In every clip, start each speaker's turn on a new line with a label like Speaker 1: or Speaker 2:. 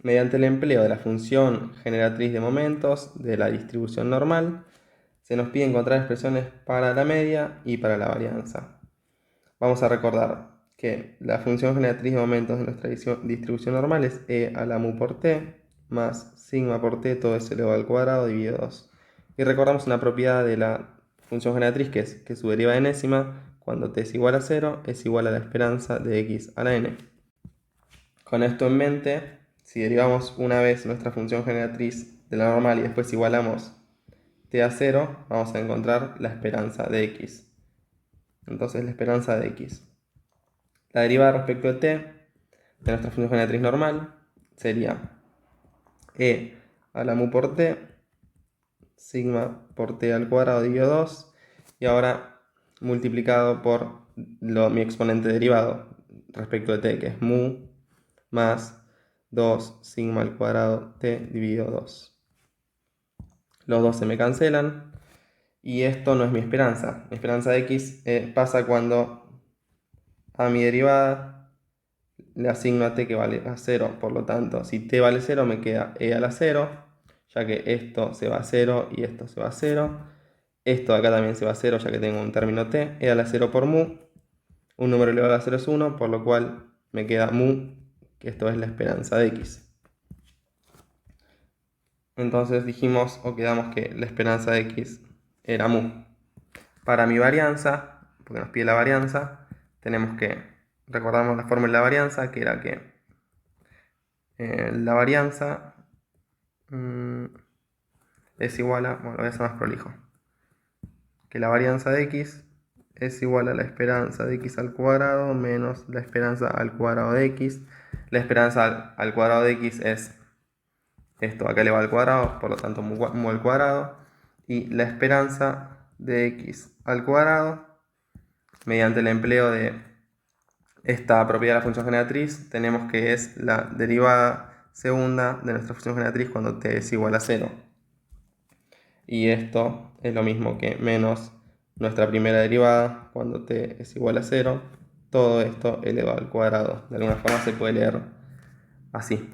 Speaker 1: mediante el empleo de la función generatriz de momentos de la distribución normal, se nos pide encontrar expresiones para la media y para la varianza. Vamos a recordar que la función generatriz de momentos de nuestra distribución normal es e a la mu por t más sigma por t, todo es elevado al cuadrado dividido 2. Y recordamos una propiedad de la función generatriz que es que su derivada enésima, cuando t es igual a 0, es igual a la esperanza de x a la n. Con esto en mente, si derivamos una vez nuestra función generatriz de la normal y después igualamos t a 0, vamos a encontrar la esperanza de x. Entonces la esperanza de x. La derivada respecto de t de nuestra función generatriz normal sería e a la mu por t, sigma por t al cuadrado dividido 2, y ahora multiplicado por mi exponente derivado respecto de t, que es mu más 2 sigma al cuadrado t dividido 2. Los dos se me cancelan y esto no es mi esperanza. Mi esperanza de x pasa cuando a mi derivada le asigno a t que vale a 0. Por lo tanto, si t vale 0 me queda e a la 0, ya que esto se va a 0 y esto se va a 0. Esto de acá también se va a 0, ya que tengo un término t. E a la 0 por mu. Un número elevado a la 0 es 1, por lo cual me queda mu, que esto es la esperanza de x. Entonces dijimos o quedamos que la esperanza de x era mu. Para mi varianza, porque nos pide la varianza, tenemos que recordamos la fórmula de la varianza, que era que la varianza es igual a, bueno, lo voy a hacer más prolijo, que la varianza de x es igual a la esperanza de x al cuadrado menos la esperanza al cuadrado de x. La esperanza al cuadrado de x es esto acá elevado al cuadrado, por lo tanto mu al cuadrado, y la esperanza de x al cuadrado, mediante el empleo de esta propiedad de la función generatriz, tenemos que es la derivada segunda de nuestra función generatriz cuando t es igual a 0. Y esto es lo mismo que menos nuestra primera derivada cuando t es igual a 0. Todo esto elevado al cuadrado. De alguna forma se puede leer así.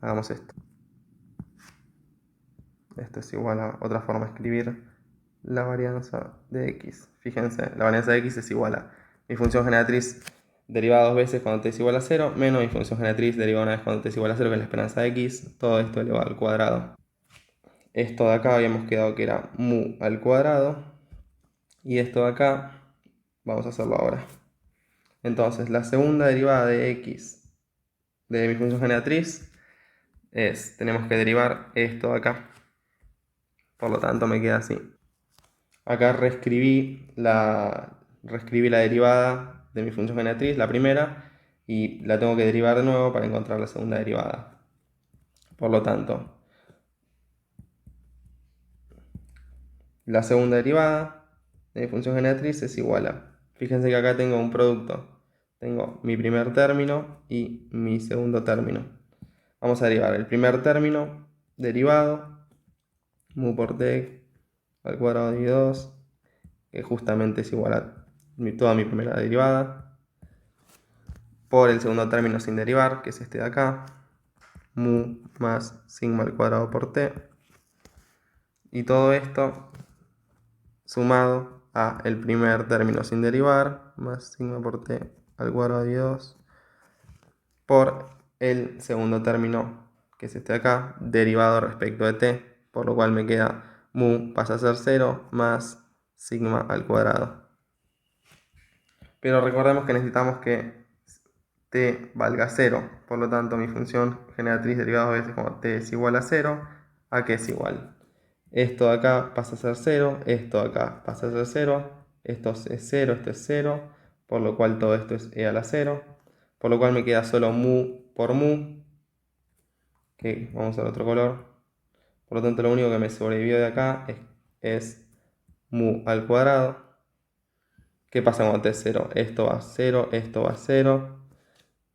Speaker 1: Hagamos esto. Esto es igual a otra forma de escribir la varianza de x. Fíjense, la varianza de x es igual a mi función generatriz derivada dos veces cuando t es igual a 0, menos mi función generatriz derivada una vez cuando t es igual a 0, que es la esperanza de x. Todo esto elevado al cuadrado. Esto de acá habíamos quedado que era mu al cuadrado. Y esto de acá, vamos a hacerlo ahora. Entonces, la segunda derivada de x de mi función generatriz tenemos que derivar esto de acá. Por lo tanto, me queda así. Acá reescribí la derivada de mi función generatriz, la primera, y la tengo que derivar de nuevo para encontrar la segunda derivada. Por lo tanto, la segunda derivada de mi función generatriz es igual a... Fíjense que acá tengo un producto. Tengo mi primer término y mi segundo término. Vamos a derivar el primer término derivado, mu por t al cuadrado de 2, que justamente es igual a toda mi primera derivada, por el segundo término sin derivar, que es este de acá, mu más sigma al cuadrado por t, y todo esto sumado a el primer término sin derivar, más sigma por t al cuadrado de 2, por el segundo término, que es este de acá, derivado respecto de t, por lo cual me queda mu pasa a ser 0 más sigma al cuadrado. Pero recordemos que necesitamos que t valga 0, por lo tanto mi función generatriz derivada dos veces cuando t es igual a 0, ¿a qué es igual? Esto de acá pasa a ser 0, esto de acá pasa a ser 0, esto es 0, esto es 0, por lo cual todo esto es e a la 0, por lo cual me queda solo mu por mu, que vamos al otro color, por lo tanto lo único que me sobrevivió de acá es mu al cuadrado. ¿Qué pasa cuando t es 0? Esto va a 0, esto va a 0,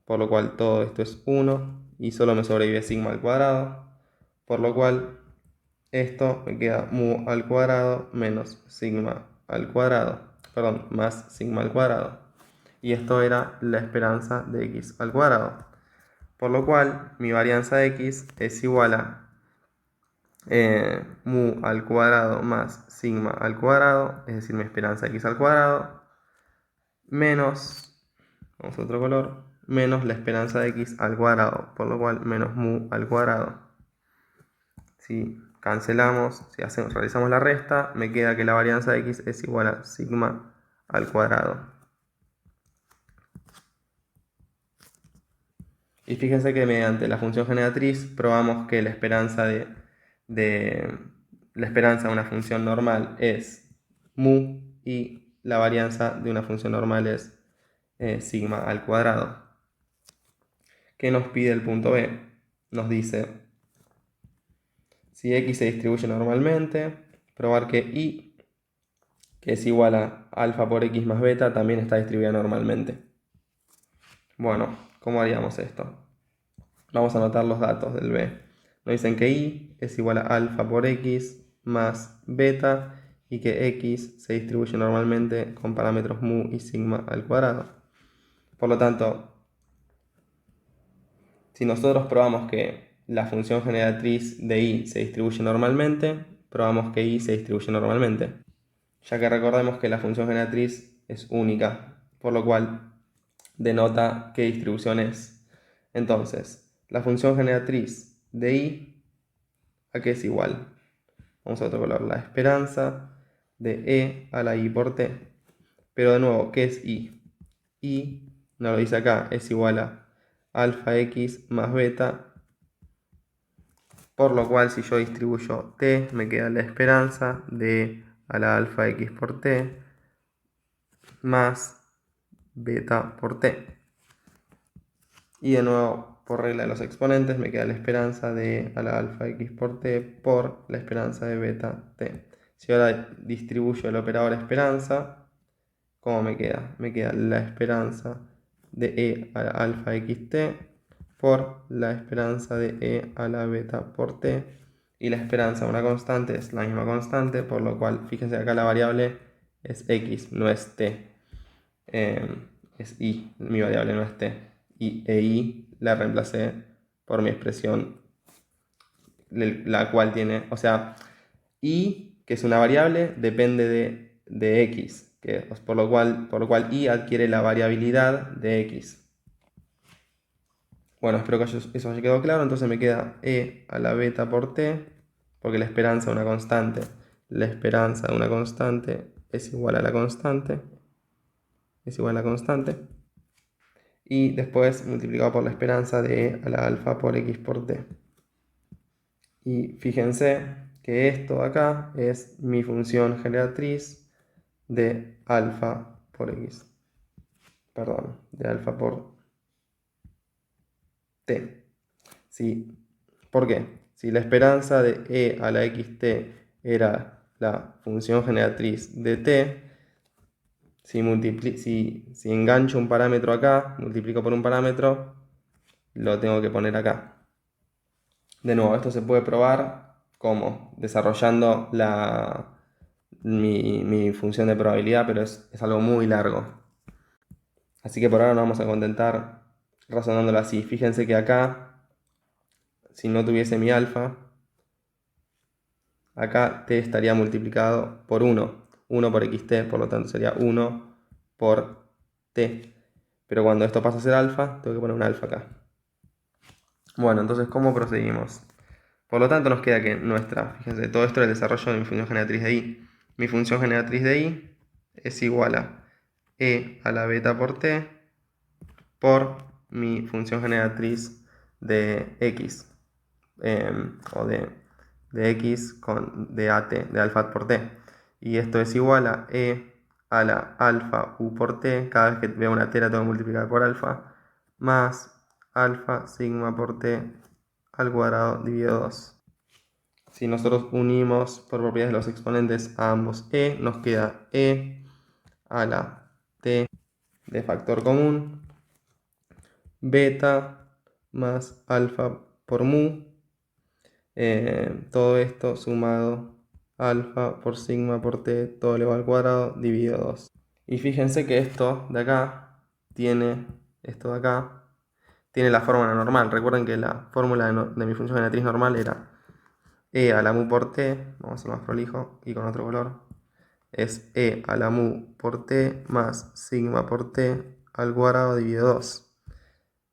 Speaker 1: por lo cual todo esto es 1 y solo me sobrevive sigma al cuadrado, por lo cual esto me queda mu al cuadrado menos sigma al cuadrado, perdón, más sigma al cuadrado. y esto era la esperanza de x al cuadrado. Por lo cual mi varianza de x es igual a mu al cuadrado más sigma al cuadrado, es decir, mi esperanza de x al cuadrado, menos, vamos a otro color, menos la esperanza de x al cuadrado, por lo cual menos mu al cuadrado. Si cancelamos, si realizamos la resta, me queda que la varianza de x es igual a sigma al cuadrado. Y fíjense que mediante la función generatriz probamos que la esperanza de una función normal es mu y la varianza de una función normal es sigma al cuadrado. ¿Qué nos pide el punto B? Nos dice, si x se distribuye normalmente, probar que y, que es igual a alfa por x más beta, también está distribuida normalmente. Bueno, ¿cómo haríamos esto? Vamos a anotar los datos del B. Nos dicen que y es igual a alfa por x más beta y que x se distribuye normalmente con parámetros mu y sigma al cuadrado. Por lo tanto, si nosotros probamos que la función generatriz de y se distribuye normalmente, probamos que y se distribuye normalmente, ya que recordemos que la función generatriz es única, por lo cual denota qué distribución es. Entonces, la función generatriz de y, ¿a qué es igual? Vamos a otro color, la esperanza de e a la i por t. Pero de nuevo, ¿qué es i? I, no lo dice acá, es igual a alfa x más beta, por lo cual si yo distribuyo t, me queda la esperanza de e a la alfa x por t más beta por t. Y de nuevo, por regla de los exponentes, me queda la esperanza de e a la alfa x por t por la esperanza de beta t. Si ahora distribuyo el operador esperanza, ¿cómo me queda? Me queda la esperanza de e a la alfa xt por la esperanza de e a la beta por t. Y la esperanza de una constante es la misma constante, por lo cual, fíjense acá la variable es x, no es t. Es i, mi variable no es t. Y la reemplacé por mi expresión, la cual tiene, o sea, y, que es una variable, depende de x, por lo cual y adquiere la variabilidad de x. Bueno, espero que eso haya quedado claro. Entonces me queda e a la beta por t, porque la esperanza de una constante, es igual a la constante, y después multiplicado por la esperanza de e a la alfa por x por t. Y fíjense que esto de acá es mi función generatriz de alfa por x. Perdón, de alfa por t. ¿Sí? ¿Por qué? Si la esperanza de e a la xt era la función generatriz de t, si engancho un parámetro acá, multiplico por un parámetro, lo tengo que poner acá. De nuevo, esto se puede probar como desarrollando mi función de probabilidad, pero es algo muy largo. Así que por ahora nos vamos a contentar razonándolo así. Fíjense que acá, si no tuviese mi alfa, acá t estaría multiplicado por 1. 1 por xt, por lo tanto sería 1 por t. Pero cuando esto pasa a ser alfa, tengo que poner un alfa acá. Bueno, entonces, ¿cómo procedimos? Por lo tanto, nos queda que fíjense, todo esto es el desarrollo de mi función generatriz de i. Mi función generatriz de i es igual a e a la beta por t por mi función generatriz de x, o de x de alfa por t. Y esto es igual a e a la alfa u por t, cada vez que veo una t la tengo que multiplicar por alfa, más alfa sigma por t al cuadrado dividido 2. Si nosotros unimos por propiedades de los exponentes a ambos e, nos queda e a la t de factor común, beta más alfa por mu, todo esto sumado alfa por sigma por t, todo elevado al cuadrado, dividido 2. Y fíjense que esto de acá tiene esto de acá, tiene la fórmula normal. Recuerden que la fórmula de mi función generatriz normal era E a la mu por t, vamos a hacer más prolijo y con otro color, es E a la mu por t más sigma por t al cuadrado dividido 2.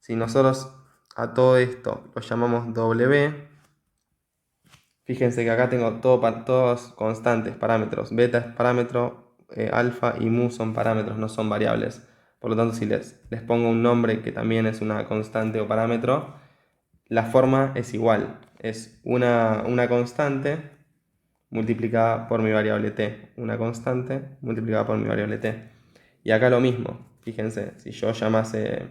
Speaker 1: Si nosotros a todo esto lo llamamos W, fíjense que acá tengo todos constantes, parámetros. Beta es parámetro, alfa y mu son parámetros, no son variables. Por lo tanto, si les pongo un nombre que también es una constante o parámetro, la forma es igual. Es una constante multiplicada por mi variable t. Una constante multiplicada por mi variable t. Y acá lo mismo. Fíjense, si yo llamase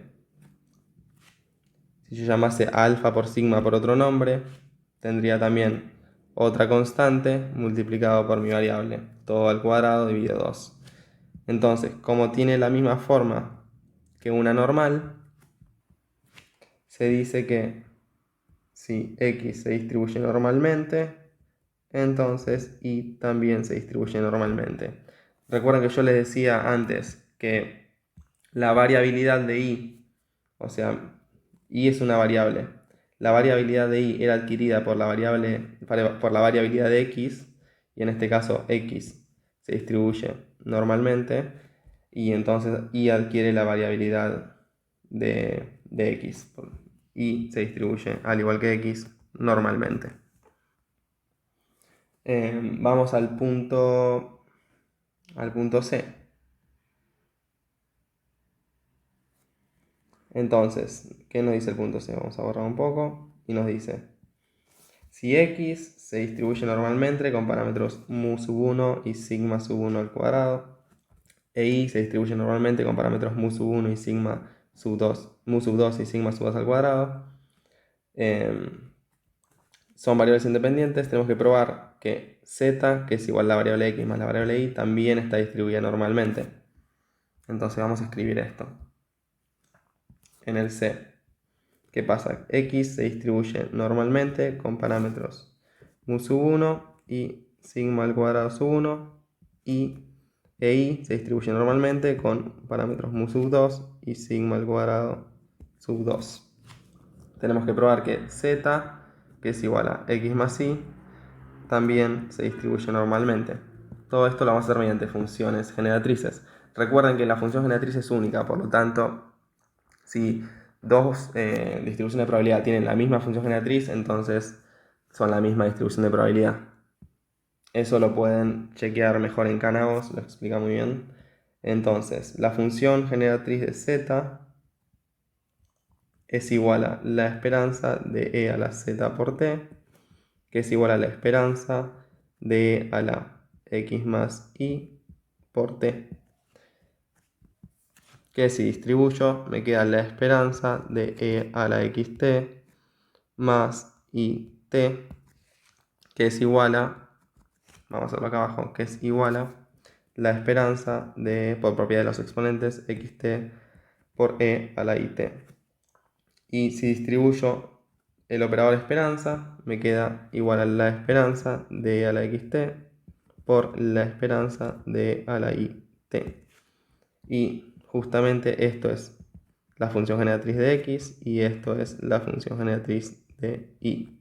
Speaker 1: alfa por sigma por otro nombre, tendría también otra constante multiplicado por mi variable, todo al cuadrado dividido 2. Entonces, como tiene la misma forma que una normal, se dice que si x se distribuye normalmente, entonces y también se distribuye normalmente. Recuerden que yo les decía antes que la variabilidad de y, o sea, y es una variable. La variabilidad de y era adquirida por la variabilidad de x, y en este caso x se distribuye normalmente, y entonces y adquiere la variabilidad de x, y se distribuye al igual que x normalmente. Vamos al punto C. Entonces, ¿qué nos dice el punto C? Vamos a borrar un poco y nos dice: si x se distribuye normalmente con parámetros mu sub 1 y sigma sub 1 al cuadrado, e y se distribuye normalmente con parámetros mu sub 1 y sigma sub 2, mu sub 2 y sigma sub 2 al cuadrado, son variables independientes, tenemos que probar que z, que es igual a la variable x más la variable y, también está distribuida normalmente. Entonces vamos a escribir esto en el C. ¿Qué pasa? X se distribuye normalmente con parámetros mu sub 1 y sigma al cuadrado sub 1, y y se distribuye normalmente con parámetros mu sub 2 y sigma al cuadrado sub 2. Tenemos que probar que z, que es igual a x más y, también se distribuye normalmente. Todo esto lo vamos a hacer mediante funciones generatrices. Recuerden que la función generatriz es única, por lo tanto, si dos distribuciones de probabilidad tienen la misma función generatriz, entonces son la misma distribución de probabilidad. Eso lo pueden chequear mejor en Canavos, lo explica muy bien. Entonces, la función generatriz de z es igual a la esperanza de e a la z por t, que es igual a la esperanza de e a la x más y por t, que si distribuyo me queda la esperanza de e a la xt más y t, que es igual a, vamos a hacerlo acá abajo, que es igual a la esperanza de, por propiedad de los exponentes, xt por e a la it. Y si distribuyo el operador esperanza, me queda igual a la esperanza de e a la xt por la esperanza de e a la it. Y justamente esto es la función generatriz de x y esto es la función generatriz de y.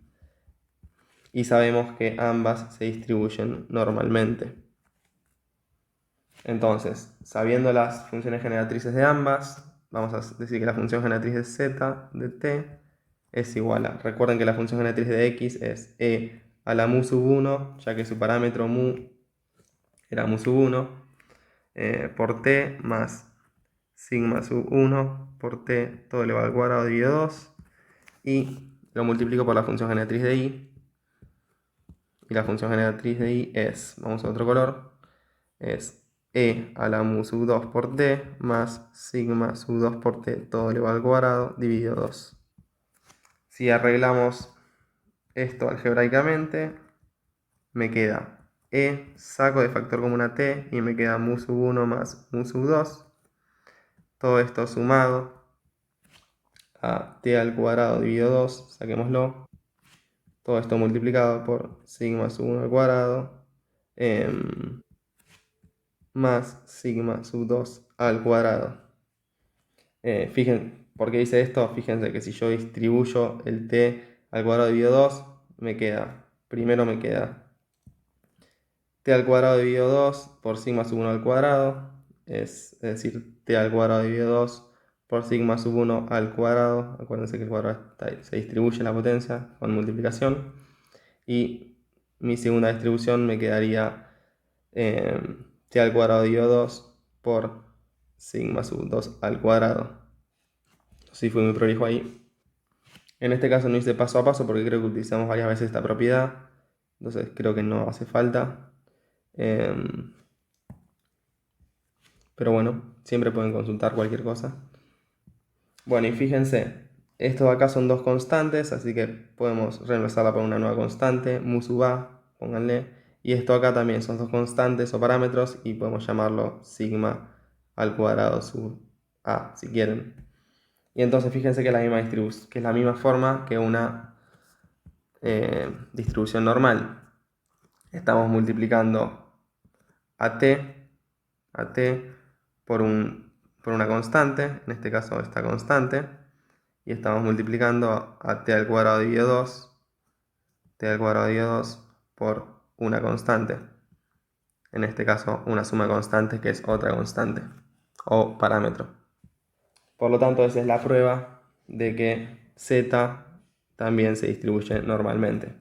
Speaker 1: Y sabemos que ambas se distribuyen normalmente. Entonces, sabiendo las funciones generatrices de ambas, vamos a decir que la función generatriz de z de t es igual a, recuerden que la función generatriz de x es e a la mu sub 1, ya que su parámetro mu era mu sub 1, por t más sigma sub 1 por t todo elevado al cuadrado dividido 2, y lo multiplico por la función generatriz de y. Y la función generatriz de y es, vamos a otro color, es e a la mu sub 2 por t más sigma sub 2 por t todo elevado al cuadrado dividido 2. Si arreglamos esto algebraicamente, me queda e, saco de factor común a t y me queda mu sub 1 más mu sub 2. Todo esto sumado a t al cuadrado dividido 2, saquémoslo. Todo esto multiplicado por sigma sub 1 al cuadrado más sigma sub 2 al cuadrado. ¿Por qué dice esto? Fíjense que si yo distribuyo el t al cuadrado dividido 2, primero me queda t al cuadrado dividido 2 por sigma sub 1 al cuadrado, es decir, t al cuadrado dividido 2 por sigma sub 1 al cuadrado. Acuérdense que el cuadrado se distribuye en la potencia con multiplicación. Y mi segunda distribución me quedaría t al cuadrado dividido 2 por sigma sub 2 al cuadrado. Sí, fue muy prolijo ahí. En este caso no hice paso a paso porque creo que utilizamos varias veces esta propiedad, entonces creo que no hace falta. Pero bueno, siempre pueden consultar cualquier cosa. Bueno, y fíjense, estos de acá son dos constantes, así que podemos reemplazarla por una nueva constante, mu sub a, pónganle. Y esto acá también son dos constantes o parámetros y podemos llamarlo sigma al cuadrado sub a, si quieren. Y entonces fíjense que es la misma que es la misma forma que una distribución normal. Estamos multiplicando a t por una constante, en este caso esta constante, y estamos multiplicando a t al cuadrado dividido 2, t al cuadrado dividido 2 por una constante, en este caso una suma de constantes que es otra constante o parámetro. Por lo tanto, esa es la prueba de que z también se distribuye normalmente.